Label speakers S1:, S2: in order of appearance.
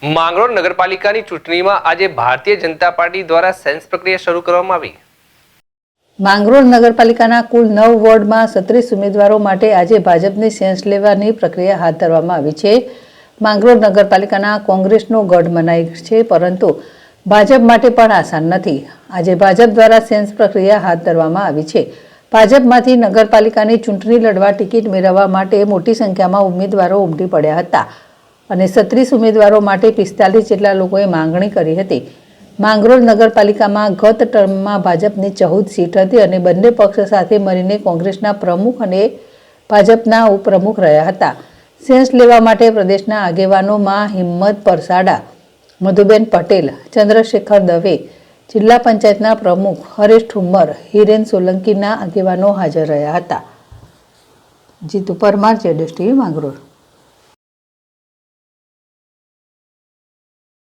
S1: માંગરોળ નગરપાલિકાની ચૂંટણીમાં આજે ભારતીય જનતા પાર્ટી દ્વારા સેન્સ પ્રક્રિયા શરૂ કરવામાં આવી।
S2: માંગરોળ નગરપાલિકાના કુલ 9 વોર્ડમાં 36 ઉમેદવારો માટે આજે ભાજપની સેન્સ લેવાની પ્રક્રિયા હાથ ધરવામાં આવી છે। માંગરોળ નગરપાલિકાના કોંગ્રેસનો ગઢ મનાય છે, પરંતુ ભાજપ માટે પણ આસાન નથી। આજે ભાજપ દ્વારા સેન્સ પ્રક્રિયા હાથ ધરવામાં આવી છે। ભાજપમાંથી નગરપાલિકાની ચૂંટણી લડવા ટિકિટ મેળવવા માટે મોટી સંખ્યામાં ઉમેદવારો ઉમટી પડ્યા હતા અને 36 ઉમેદવારો માટે 45 જેટલા લોકોએ માંગણી કરી હતી। માંગરોળ નગરપાલિકામાં ગત ટર્મમાં ભાજપની 14 સીટ હતી અને બંને પક્ષ સાથે મળીને કોંગ્રેસના પ્રમુખ અને ભાજપના ઉપપ્રમુખ રહ્યા હતા। સેન્સ લેવા માટે પ્રદેશના આગેવાનોમાં હિંમત પરસાડા, મધુબેન પટેલ, ચંદ્રશેખર દવે, જિલ્લા પંચાયતના પ્રમુખ હરેશ ઠુમ્મર, હિરેન સોલંકીના આગેવાનો હાજર રહ્યા હતા। જીતુ પરમાર, ZSTV માંગરોળ।